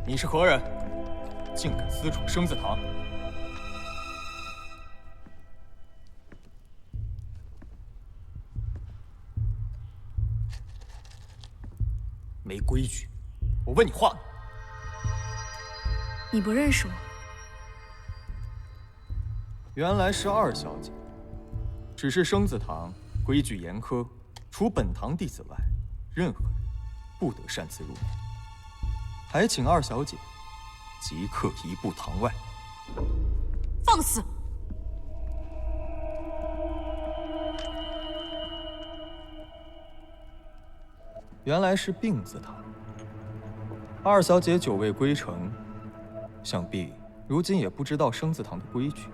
你是何人？竟敢私闯生字堂！没规矩！我问你话呢。你不认识我？原来是二小姐。只是生字堂规矩严苛，除本堂弟子外，任何人不得擅自入内。还请二小姐即刻移步堂外。放肆！原来是病字堂。二小姐久未归城，想必如今也不知道生字堂的规矩。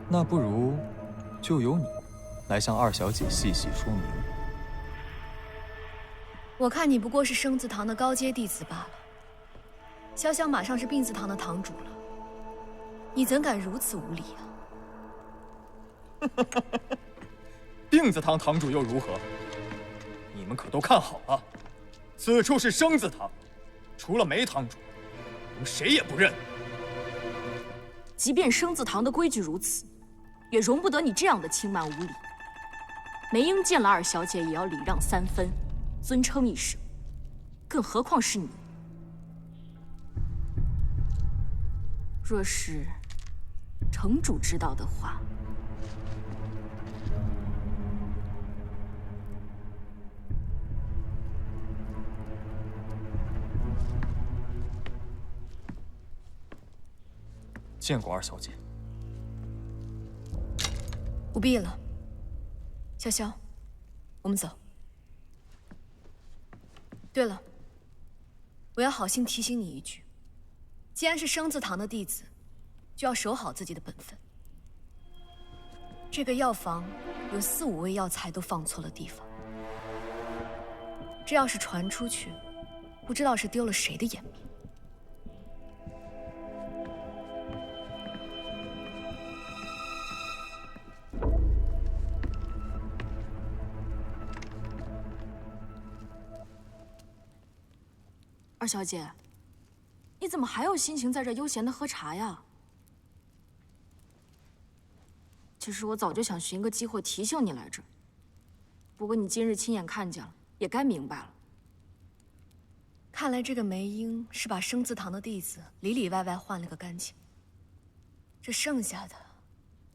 那不如就由你来向二小姐细细说明。我看你不过是生字堂的高阶弟子罢了。潇潇马上是病字堂的堂主了，你怎敢如此无礼啊？病字堂堂主又如何？你们可都看好了，此处是生字堂，除了梅堂主，我们谁也不认。即便生字堂的规矩如此，也容不得你这样的轻慢无礼。梅英见了二小姐也要礼让3分，尊称一声，更何况是你。若是城主知道的话，见过二小姐。不必了，潇潇，我们走。对了，我要好心提醒你一句，既然是生字堂的弟子，就要守好自己的本分。这个药房有4、5味药材都放错了地方，这要是传出去，不知道是丢了谁的颜面。二小姐，你怎么还有心情在这悠闲的喝茶呀？其实我早就想寻个机会提醒你来着，不过你今日亲眼看见了，也该明白了。看来这个梅英是把生字堂的弟子里里外外换了个干净，这剩下的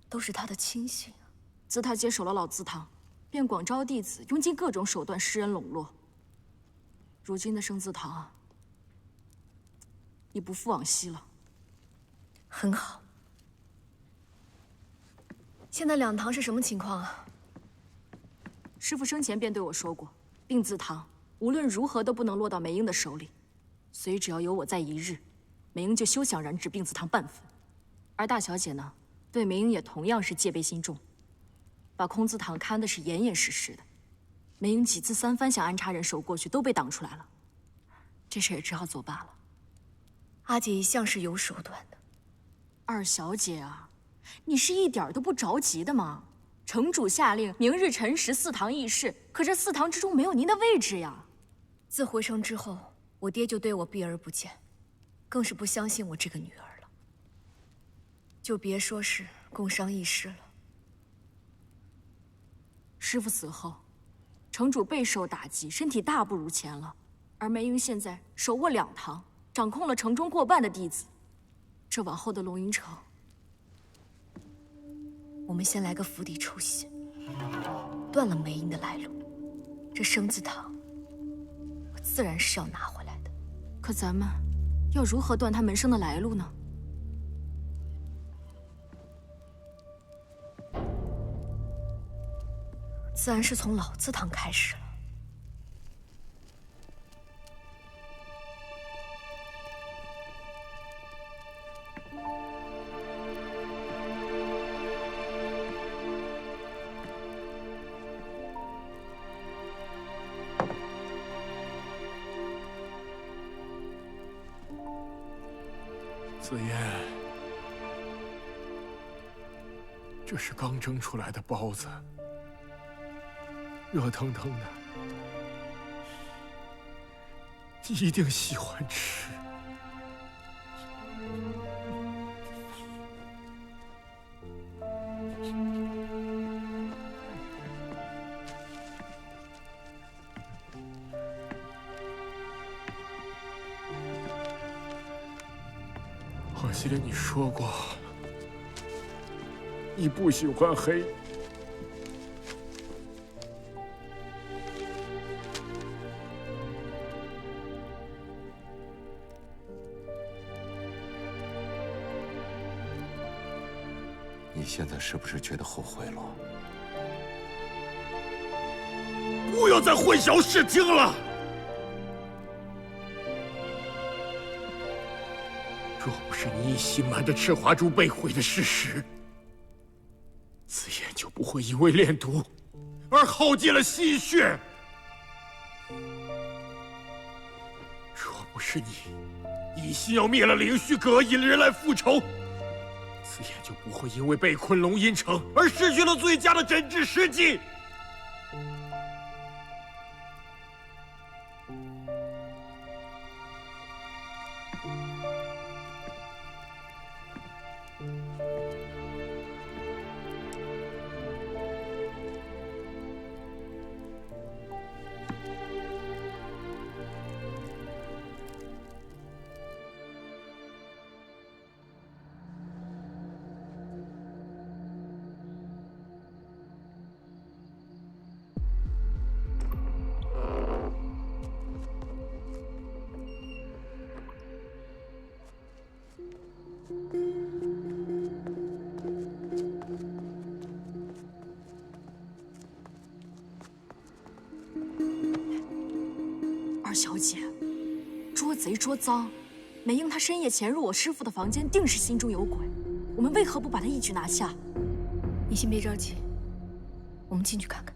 都是他的亲信啊。自他接手了老字堂，便广招弟子，用尽各种手段施人笼络。如今的生字堂啊，已不复往昔了。很好。现在两堂是什么情况啊？师父生前便对我说过，病字堂无论如何都不能落到梅英的手里，所以只要有我在一日，梅英就休想染指病字堂半分。而大小姐呢，对梅英也同样是戒备心重，把空字堂看的是严严实实的。梅英几次3番想安插人手过去，都被挡出来了。这事也只好作罢了。阿姐一向是有手段的。二小姐啊，你是一点都不着急的吗？城主下令明日辰时4堂议事，可这4堂之中没有您的位置呀。自回城之后，我爹就对我避而不见，更是不相信我这个女儿了。就别说是共商议事了。师父死后，城主备受打击，身体大不如前了。而梅英现在手握2堂，掌控了城中过半的弟子，这往后的龙云城，我们先来个釜底抽薪，断了梅英的来路，这生字堂，我自然是要拿回来的。可咱们要如何断他门生的来路呢？自然是从老字堂开始了。紫嫣，这是刚蒸出来的包子，热腾腾的，你一定喜欢吃。我记得你说过，你不喜欢黑。你现在是不是觉得后悔了？不要再混淆视听了！若不是你一心瞒着赤华珠被毁的事实，紫妍就不会因为炼毒而耗尽了心血。若不是你一心要灭了凌虚阁，引人来复仇，紫妍就不会因为被困龙阴城而失去了最佳的诊治时机。二小姐，捉贼捉赃，美英她深夜潜入我师父的房间，定是心中有鬼。我们为何不把她一举拿下？你先别着急，我们进去看看。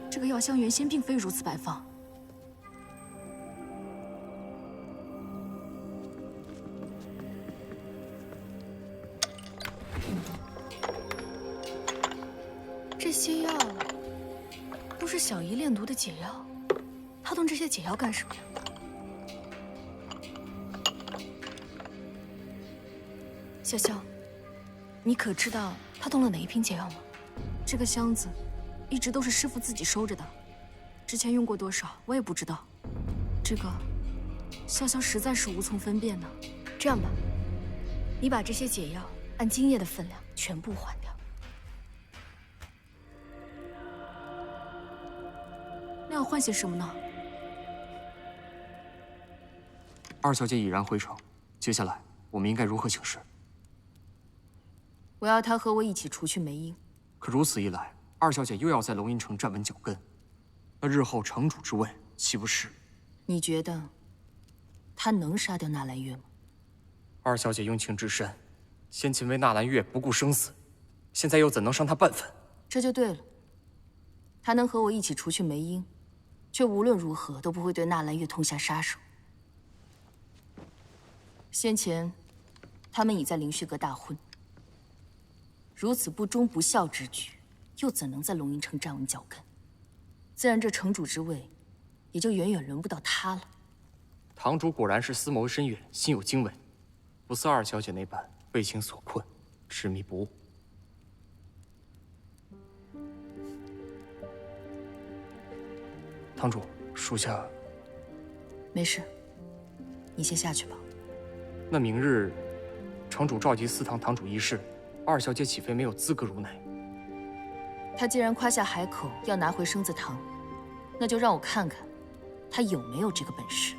这个药箱原先并非如此摆放。这些药都是小姨炼毒的解药，她动这些解药干什么呀？潇潇，你可知道她动了哪一瓶解药吗？这个箱子一直都是师父自己收着的，之前用过多少我也不知道。这个，潇潇实在是无从分辨呢。这样吧，你把这些解药按今夜的分量全部还掉。那要换些什么呢？二小姐已然回城，接下来我们应该如何行事？我要她和我一起除去梅英。可如此一来，二小姐又要在龙吟城站稳脚跟，那日后城主之位岂不是？你觉得她能杀掉纳兰月吗？二小姐用情至深，先前为纳兰月不顾生死，现在又怎能伤她半分？这就对了。她能和我一起除去梅英，却无论如何都不会对纳兰月痛下杀手。先前，他们已在凌虚阁大婚，如此不忠不孝之举，又怎能在龙吟城站稳脚跟？自然，这城主之位，也就远远轮不到他了。堂主果然是思谋深远，心有经纬，不似二小姐那般为情所困，执迷不悟。堂主，属下没事，你先下去吧。那明日，城主召集四堂堂主议事，二小姐岂非没有资格入内？他既然夸下海口要拿回生字堂，那就让我看看，他有没有这个本事。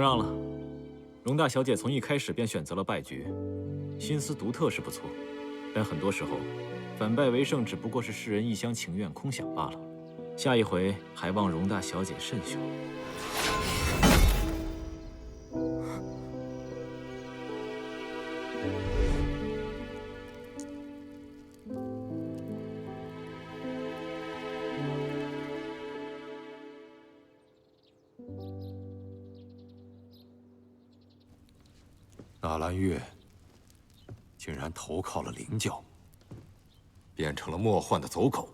让了。容大小姐从一开始便选择了败局，心思独特是不错，但很多时候，反败为胜只不过是世人一厢情愿、空想罢了。下一回还望容大小姐慎选。纳兰月竟然投靠了灵教，变成了莫幻的走狗。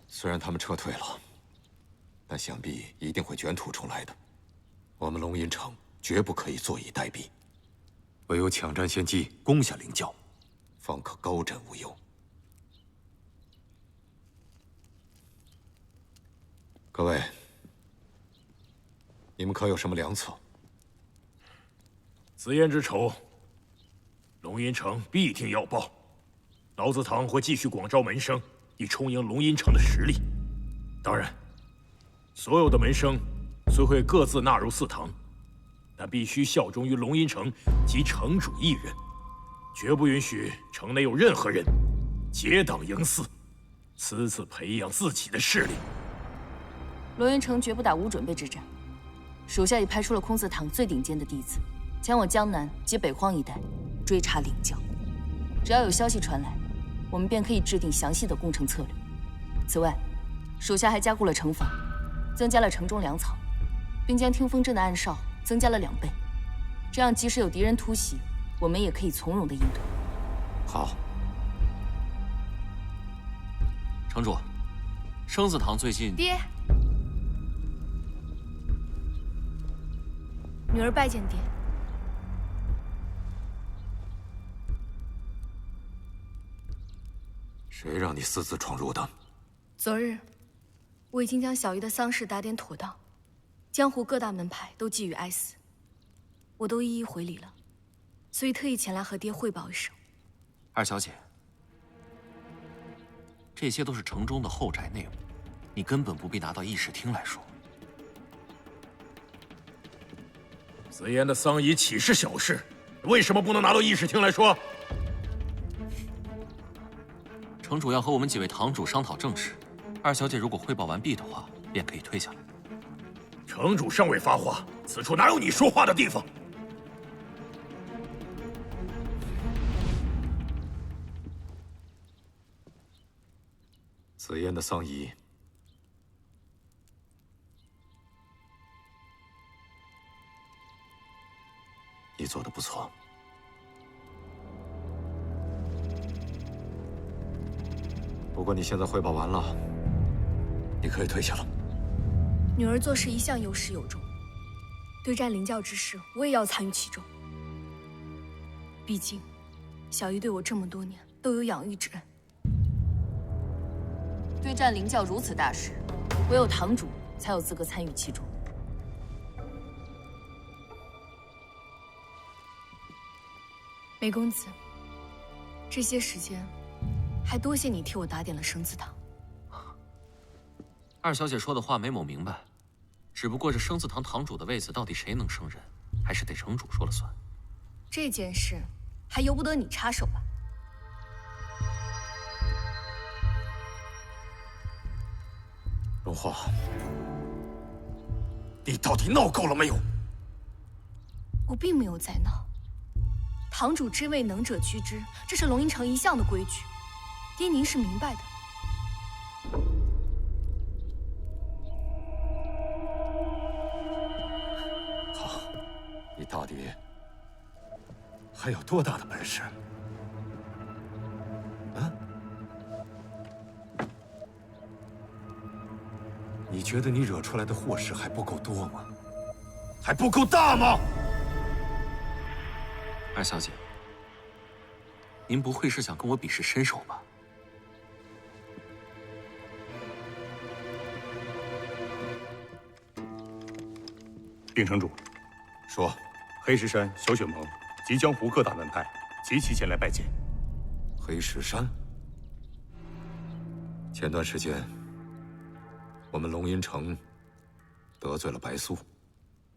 虽然他们撤退了，但想必一定会卷土重来的。我们龙吟城绝不可以坐以待毙，唯有抢占先机，攻下灵教，方可高枕无忧。各位，你们可有什么良策？紫燕之仇，龙吟城必定要报。老子堂会继续广招门生，以充盈龙吟城的实力。当然，所有的门生虽会各自纳入祠堂，但必须效忠于龙吟城及城主一人，绝不允许城内有任何人结党营私，私自培养自己的势力。龙吟城绝不打无准备之战，属下已派出了空祠堂最顶尖的弟子，前往江南及北荒一带追查灵教。只要有消息传来，我们便可以制定详细的攻城策略。此外，属下还加固了城防，增加了城中粮草，并将听风镇的暗哨增加了2倍。这样，即使有敌人突袭，我们也可以从容的应对。好。城主，生子堂最近……爹，女儿拜见爹。谁让你私自闯入的？昨日，我已经将小姨的丧事打点妥当，江湖各大门派都寄予哀思，我都一一回礼了，所以特意前来和爹汇报一声。二小姐，这些都是城中的后宅内幕，你根本不必拿到议事厅来说。紫妍的丧仪岂是小事？为什么不能拿到议事厅来说？城主要和我们几位堂主商讨正事，二小姐如果汇报完毕的话，便可以退下来。城主尚未发话，此处哪有你说话的地方？紫燕的丧仪，你做得不错。不过你现在汇报完了，你可以退下了。女儿做事一向有始有终，对战灵教之事，我也要参与其中。毕竟，小姨对我这么多年都有养育之恩。对战灵教如此大事，唯有堂主才有资格参与其中。梅公子，这些时间，还多谢你替我打点了生祠堂。二小姐说的话梅某明白，只不过这生祠堂堂主的位子到底谁能胜任，还是得城主说了算。这件事，还由不得你插手吧？荣华，你到底闹够了没有？我并没有在闹。堂主之位，能者居之，这是龙吟城一向的规矩。爹，您是明白的。好，你到底还有多大的本事？啊？你觉得你惹出来的祸事还不够多吗？还不够大吗？二小姐，您不会是想跟我比试身手吧？禀城主，说，黑石山、小雪盟及江湖各大门派齐齐前来拜见。黑石山。前段时间，我们龙吟城得罪了白素，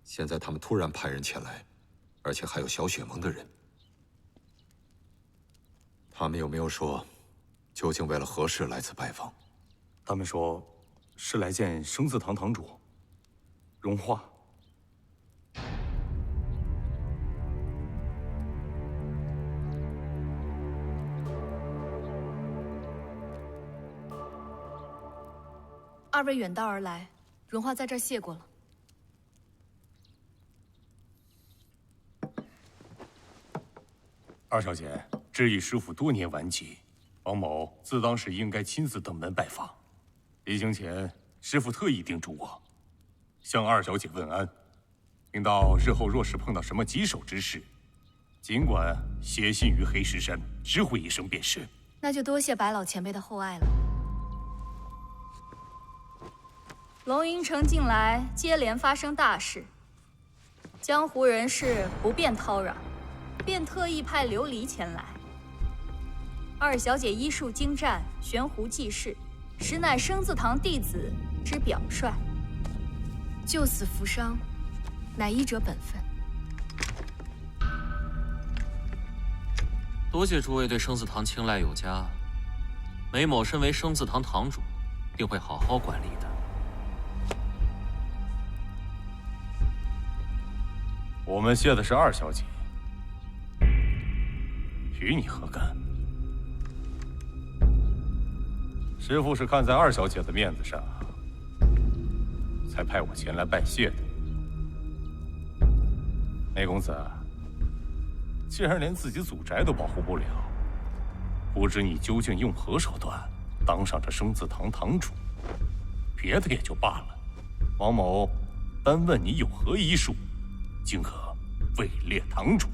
现在他们突然派人前来，而且还有小雪盟的人。他们有没有说，究竟为了何事来此拜访？他们说，是来见生字堂堂主，荣化。二位远道而来，荣华在这儿谢过了。二小姐，知意师傅多年顽疾，王某自当是应该亲自登门拜访。临行前，师傅特意叮嘱我，向二小姐问安。听到日后若是碰到什么棘手之事，尽管写信于黑石山，知会一声便是。那就多谢白老前辈的厚爱了。龙云城近来接连发生大事，江湖人士不便叨扰，便特意派琉璃前来。二小姐医术精湛，悬壶济世，实乃生字堂弟子之表率。救死扶伤，乃医者本分。多谢诸位对生字堂青睐有加，梅某身为生字堂堂主，定会好好管理的。我们谢的是二小姐，与你何干？师父是看在二小姐的面子上，才派我前来拜谢的。梅公子，既然连自己祖宅都保护不了，不知你究竟用何手段当上这生字堂堂主？别的也就罢了，王某单问你有何医术，竟可位列堂主？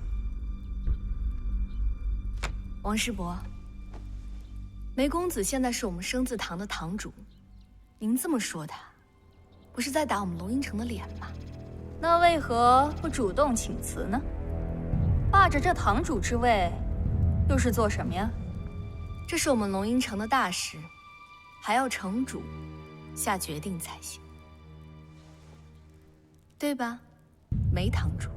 王师伯，梅公子现在是我们生字堂的堂主，您这么说他，不是在打我们龙吟城的脸吗？那为何不主动请辞呢？霸着这堂主之位，又是做什么呀？这是我们龙吟城的大事，还要城主下决定才行，对吧，梅堂主？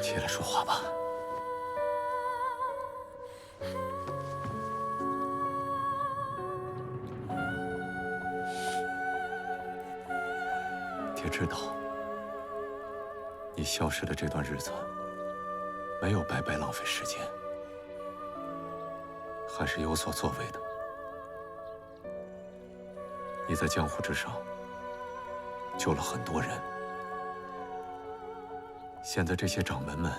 起来说话吧。爹知道，你消失的这段日子没有白白浪费时间，还是有所作为的。你在江湖之上救了很多人。现在这些掌门们，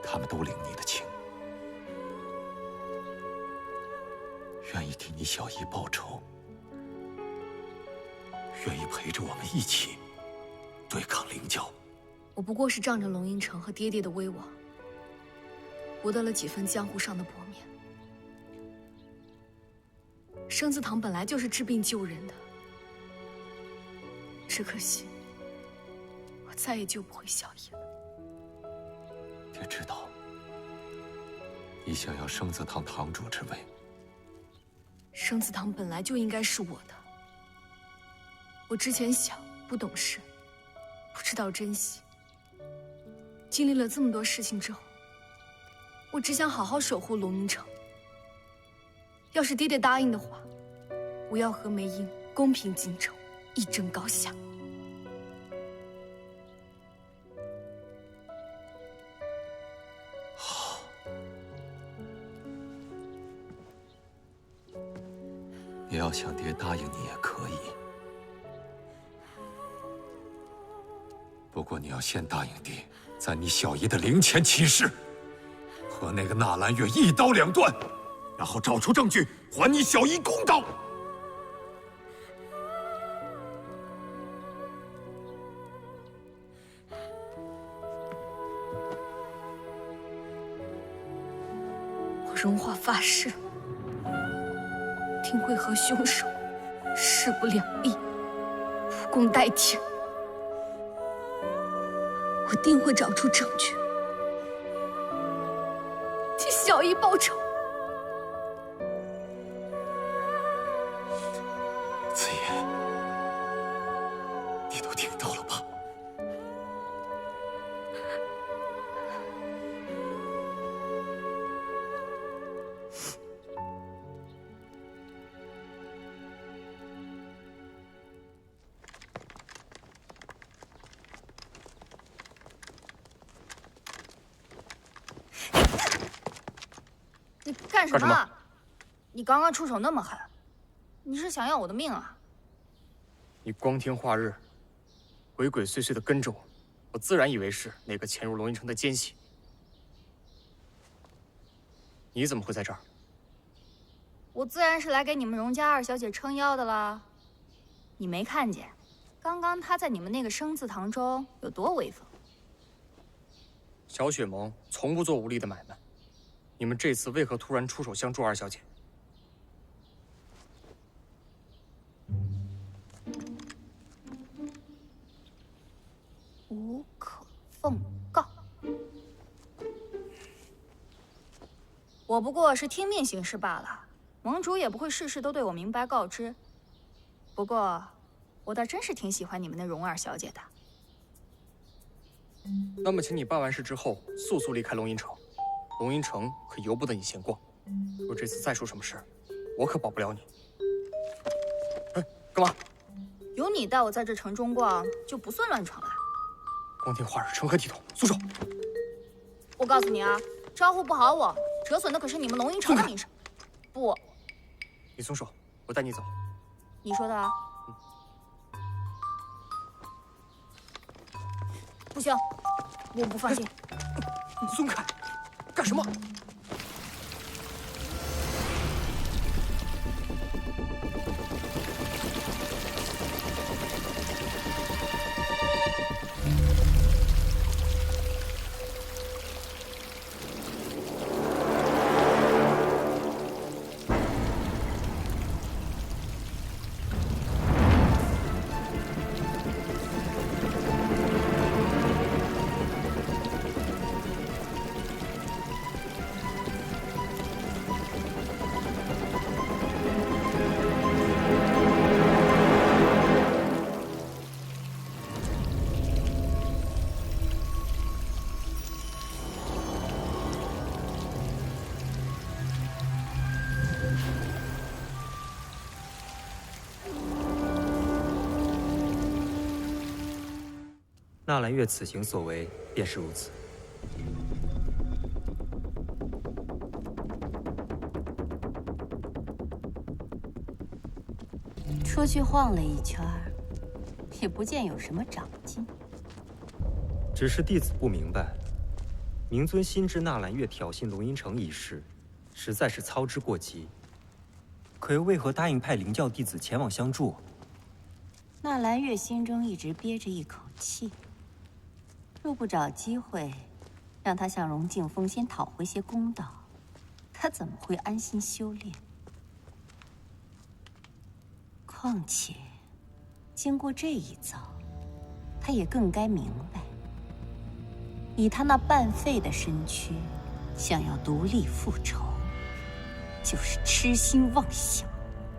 他们都领你的情，愿意替你小姨报仇，愿意陪着我们一起对抗灵教。我不过是仗着龙吟城和爹爹的威望，博得了几分江湖上的薄面。生字堂本来就是治病救人的，只可惜我再也救不回小姨了。爹知道，你想要生字堂堂主之位，生字堂本来就应该是我的。我之前小，不懂事，不知道珍惜。经历了这么多事情之后，我只想好好守护龙吟城。要是爹爹答应的话，我要和梅英公平竞争，一争高下。好，你要想爹答应你也可以，不过你要先答应爹，在你小姨的灵前起誓，和那个纳兰月一刀两断，然后找出证据还你小姨公道。我荣华发誓，定会和凶手势不两立，武功代天。我定会找出证据，替小姨报仇。子言，你都听到了吧？你干什么？干什么？你刚刚出手那么狠，你是想要我的命啊？你光天化日，鬼鬼祟祟的跟着我，我自然以为是那个潜入龙吟城的奸细。你怎么会在这儿？我自然是来给你们荣家二小姐撑腰的啦。你没看见，刚刚她在你们那个生字堂中有多威风？小雪盟从不做无利的买卖，你们这次为何突然出手相助二小姐？无可奉告。我不过是听命行事罢了，盟主也不会事事都对我明白告知。不过，我倒真是挺喜欢你们那荣二小姐的。那么，请你办完事之后，速速离开龙吟城。龙吟城可由不得你闲逛。若这次再出什么事，我可保不了你。哎，干嘛？有你带我在这城中逛，就不算乱闯了。光天化日，成何体统？松手！我告诉你啊，招呼不好我，折损的可是你们龙吟城的名声。不，你松手，我带你走。你说的啊。不行，我不放心。你松开！干什么？纳兰月此行所为便是如此。出去晃了一圈，也不见有什么长进。只是弟子不明白，明尊心知纳兰月挑衅龙吟城一事，实在是操之过急，可又为何答应派灵教弟子前往相助？纳兰月心中一直憋着一口气。若不找机会，让他向荣敬风先讨回些公道，他怎么会安心修炼？况且，经过这一遭，他也更该明白，以他那半废的身躯，想要独立复仇，就是痴心妄想。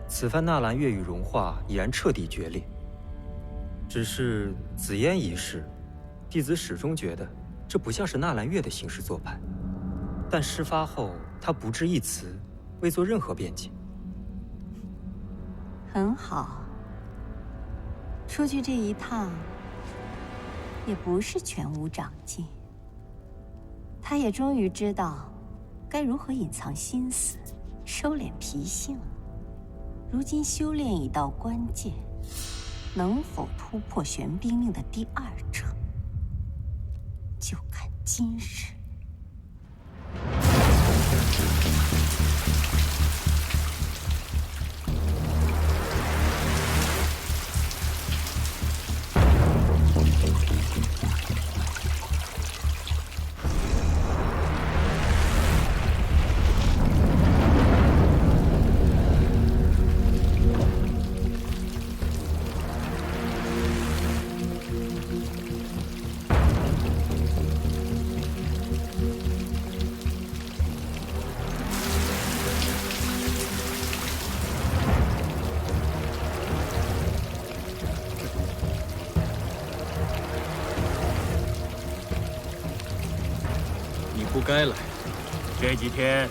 此番纳兰月与荣华已然彻底决裂，只是紫嫣一事。弟子始终觉得这不像是纳兰月的行事做派，但事发后他不置一词，未做任何辩解。很好，出去这一趟，也不是全无长进。他也终于知道，该如何隐藏心思，收敛脾性。如今修炼已到关键，能否突破玄冰令的第2层，就看今日。不该来。这几天，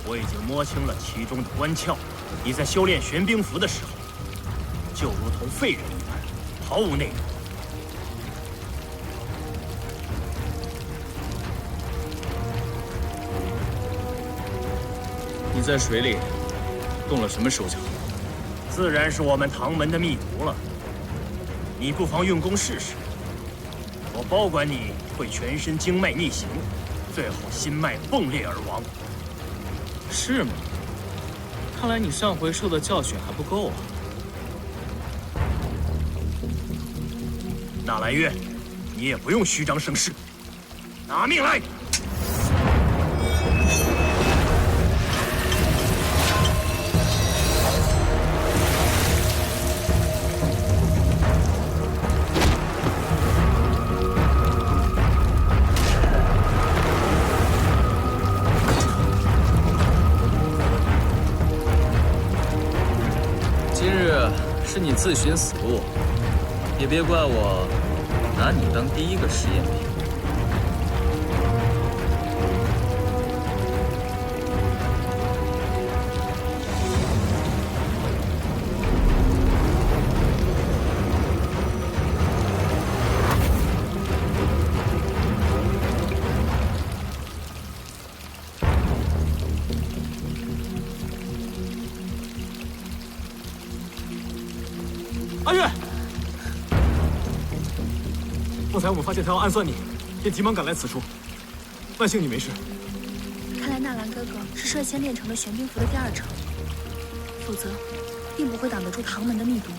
我已经摸清了其中的关窍。你在修炼玄冰符的时候，就如同废人一般，毫无内容。你在水里动了什么手脚？自然是我们唐门的秘毒了。你不妨用功试试。我保管你会全身经脉逆行。最后心脉崩裂而亡，是吗？看来你上回受的教训还不够啊！纳兰月，你也不用虚张声势，拿命来！是你自寻死路，也别怪我拿你当第一个实验品。阿月，方才我们发现他要暗算你，便急忙赶来此处。万幸你没事。看来纳兰哥哥是率先练成了玄冰符的第2层，否则并不会挡得住唐门的密毒。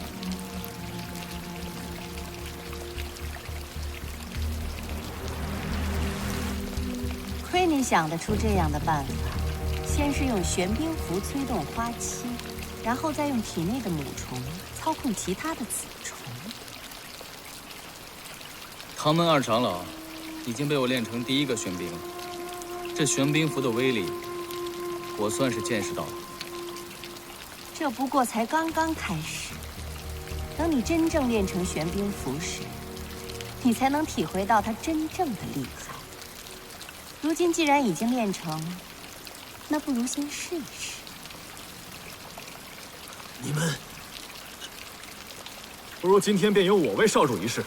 亏你想得出这样的办法，先是用玄冰符催动花期，然后再用体内的母虫操控其他的子虫。唐门2长老已经被我练成第1个玄冰了，这玄冰符的威力，我算是见识到了。这不过才刚刚开始，等你真正练成玄冰符时，你才能体会到它真正的厉害。如今既然已经练成，那不如先试试。你们，不如今天便由我为少主一试。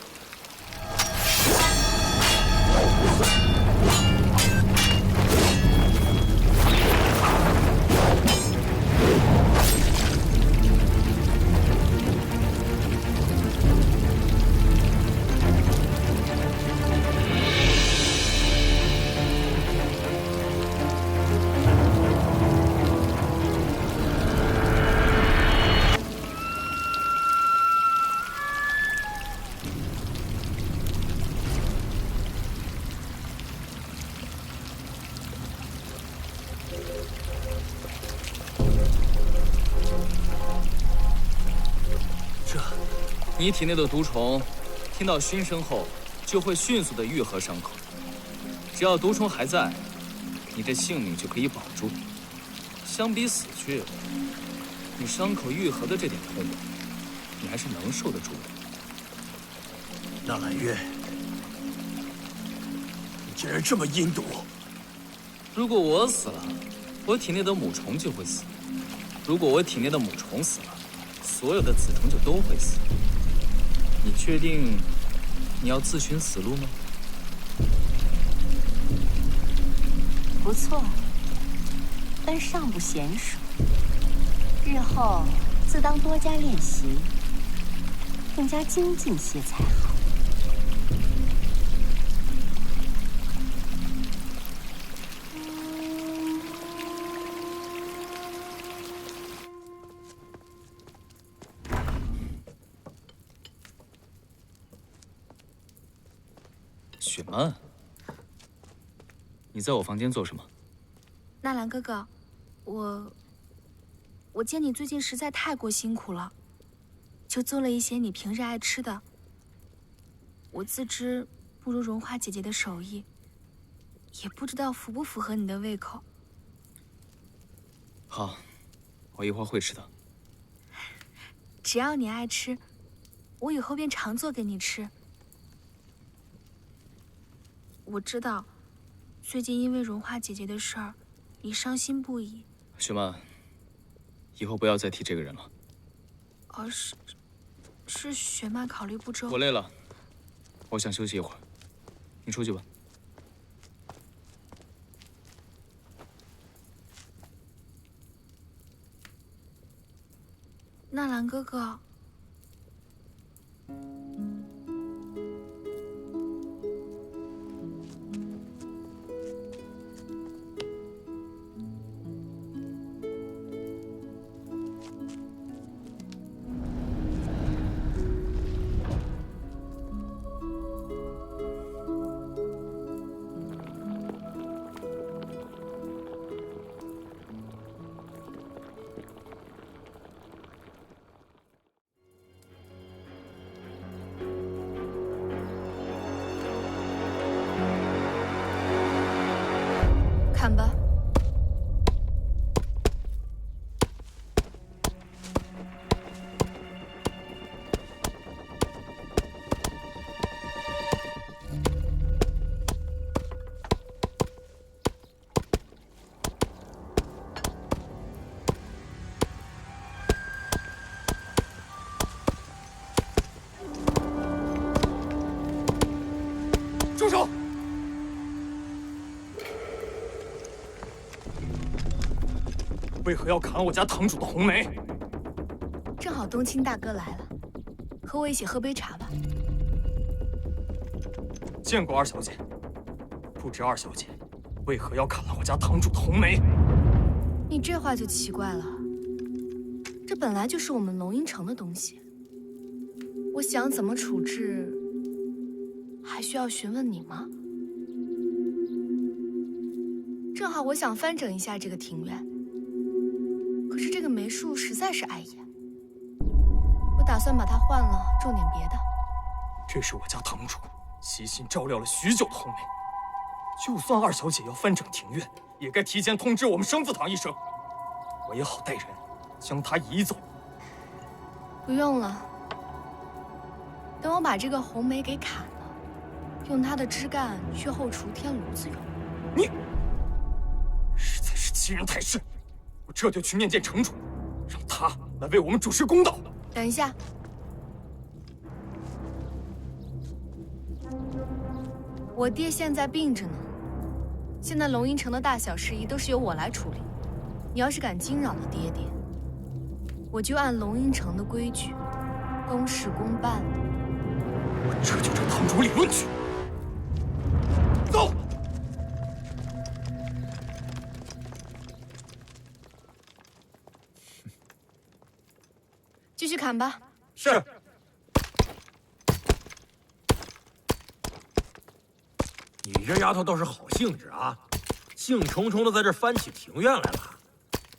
你体内的毒虫，听到熏声后，就会迅速的愈合伤口。只要毒虫还在，你这性命就可以保住。相比死去，你伤口愈合的这点痛，你还是能受得住的。纳兰月，你竟然这么阴毒！如果我死了，我体内的母虫就会死；如果我体内的母虫死了，所有的子虫就都会死。你确定你要自寻死路吗？不错，但尚不娴熟，日后自当多加练习，更加精进些才好。雪曼，你在我房间做什么？纳兰哥哥，我见你最近实在太过辛苦了，就做了一些你平日爱吃的。我自知不如荣华姐姐的手艺，也不知道符不符合你的胃口。好，我一会儿会吃的。只要你爱吃，我以后便常做给你吃。我知道，最近因为荣华姐姐的事儿，你伤心不已。雪曼，以后不要再提这个人了。是雪曼考虑不周。我累了，我想休息一会儿，你出去吧。纳兰哥哥。看吧。住手！为何要砍我家堂主的红梅？正好冬青大哥来了，和我一起喝杯茶吧。见过二小姐，不知二小姐为何要砍了我家堂主的红梅？你这话就奇怪了，这本来就是我们龙阴城的东西，我想怎么处置，还需要询问你吗？正好我想翻整一下这个庭院。可是这个梅树实在是碍眼，我打算把它换了，种点别的。这是我家堂主悉心照料了许久的红梅，就算二小姐要翻整庭院，也该提前通知我们生字堂一声，我也好带人将它移走。不用了，等我把这个红梅给砍了，用它的枝干去后厨添炉子用。你实在是欺人太甚！我这就去面见城主，让他来为我们主持公道。等一下，我爹现在病着呢，现在龙阴城的大小事宜都是由我来处理。你要是敢惊扰了爹爹，我就按龙阴城的规矩，公事公办了。我这就找堂主理论去。走。继续砍吧。是。你这丫头倒是好兴致啊，兴冲冲的在这翻起庭院来了。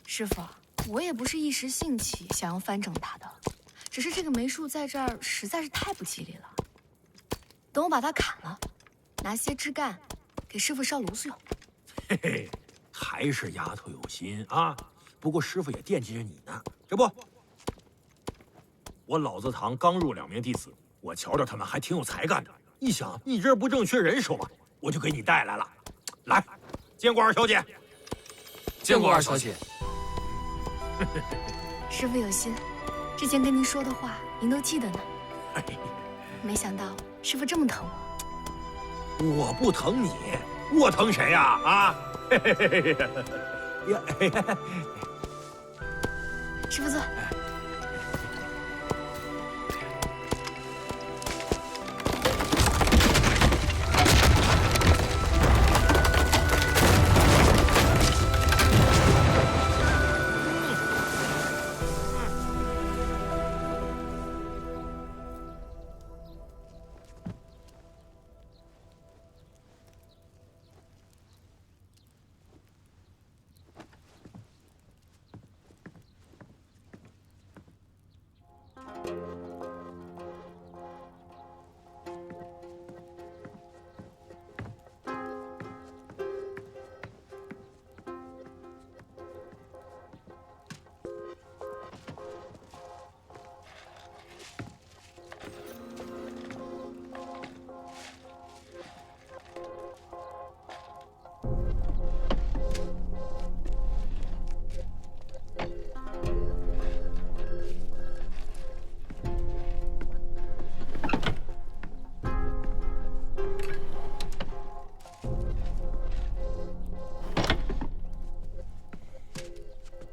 师傅，我也不是一时兴起想要翻整它的，只是这个梅树在这儿实在是太不吉利了。等我把它砍了，拿些枝干给师傅烧炉子用。嘿嘿，还是丫头有心啊。不过师傅也惦记着你呢，这不。我老字堂刚入2名弟子，我瞧着他们还挺有才干的。一想你这不正缺人手吗？我就给你带来了。来，见过二小姐。见过二小姐。师傅有心，之前跟您说的话您都记得呢。没想到师傅这么疼我。我不疼你，我疼谁呀？啊！师傅坐。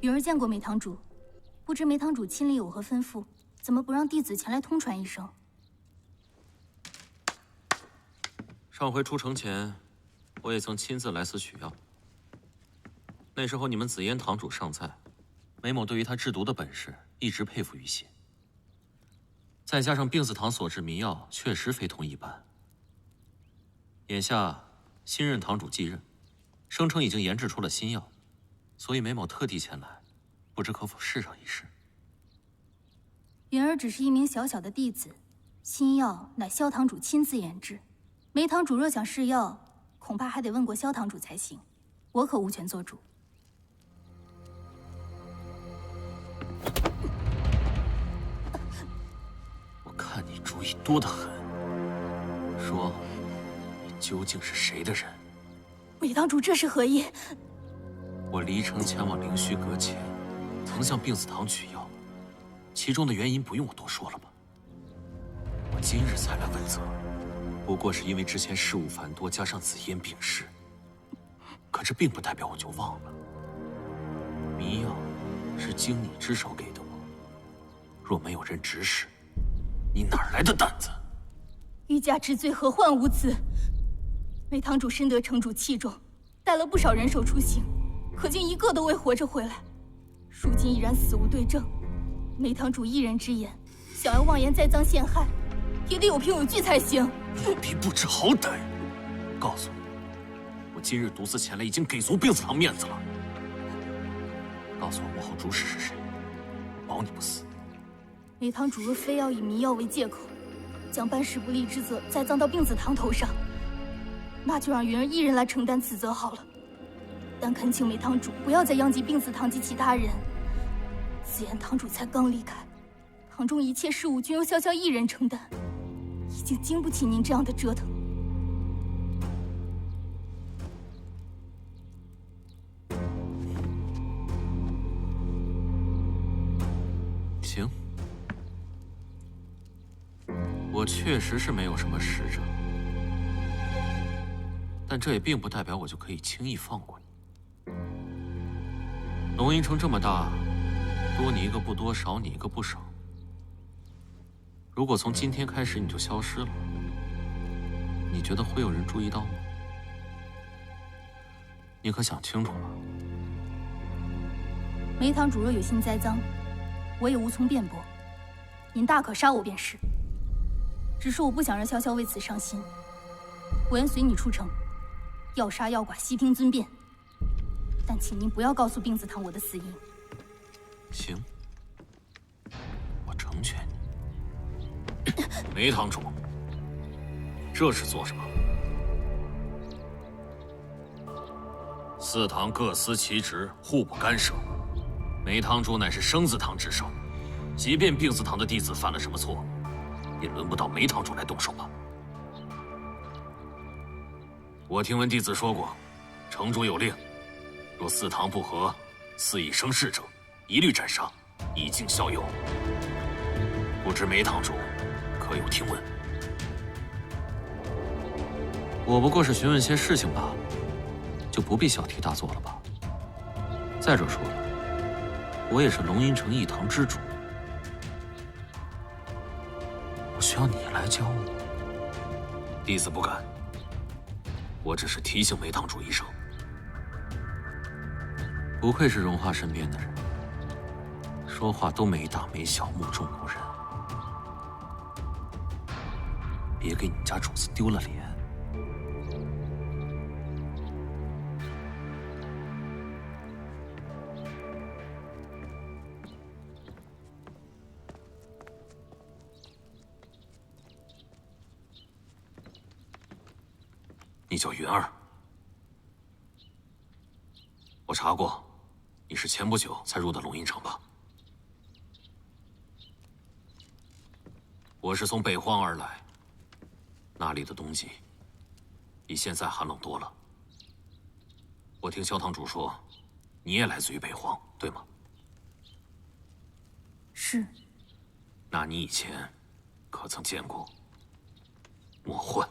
允儿见过梅堂主，不知梅堂主亲临有何吩咐？怎么不让弟子前来通传一声？上回出城前，我也曾亲自来此取药。那时候你们紫烟堂主尚在，梅某对于他制毒的本事一直佩服于心。再加上病字堂所制迷药确实非同一般。眼下新任堂主继任，声称已经研制出了新药，所以梅某特地前来，不知可否试上一试。允儿只是一名小小的弟子，新药乃萧堂主亲自研制。梅堂主若想试药，恐怕还得问过萧堂主才行，我可无权做主。我看你主意多得很，说，你究竟是谁的人？梅堂主这是何意？我离城前往灵虚阁前，曾向病字堂取药，其中的原因不用我多说了吧？我今日才来问责，不过是因为之前事务繁多，加上紫嫣病逝。可这并不代表我就忘了，迷药是经你之手给的我，若没有人指使，你哪来的胆子？欲加之罪，何患无辞？梅堂主深得城主器重，带了不少人手出行，可竟一个都未活着回来。如今已然死无对证，梅堂主一人之言，想要妄言栽赃陷害，也得有凭有据才行。奴婢不知好歹，告诉你，我今日独自前来，已经给足病字堂面子了。告诉我幕后主使是谁，保你不死。梅堂主若非要以迷药为借口，将办事不力之责栽赃到病字堂头上，那就让云儿一人来承担此责好了。但恳请梅堂主不要再殃及病字堂及其他人。紫嫣堂主才刚离开，堂中一切事务均由潇潇一人承担，已经经不起您这样的折腾。行，我确实是没有什么使者，但这也并不代表我就可以轻易放过你。龙吟城这么大，多你一个不多，少你一个不少。如果从今天开始你就消失了，你觉得会有人注意到吗？你可想清楚了？梅堂主若有心栽赃，我也无从辩驳，您大可杀我便是。只是我不想让潇潇为此伤心，我愿随你出城，要杀要剐悉听尊便。但请您不要告诉病字堂我的死因。行，我成全你。梅堂主，这是做什么？四堂各司其职，互不干涉。梅堂主乃是生字堂之首，即便病字堂的弟子犯了什么错，也轮不到梅堂主来动手吧？我听闻弟子说过，城主有令，若四堂不和，肆意生事者，一律斩杀，以儆效尤。不知梅堂主可有听闻？我不过是询问些事情罢了，就不必小题大做了吧？再者说了，我也是龙吟城一堂之主，我需要你来教我。弟子不敢，我只是提醒梅堂主一声。不愧是荣华身边的人，说话都没大没小，目中无人。别给你们家主子丢了脸。你叫云儿，我查过，你是前不久才入的龙吟城吧？我是从北荒而来，那里的冬季比现在寒冷多了。我听萧堂主说，你也来自于北荒，对吗？是。那你以前可曾见过魔幻？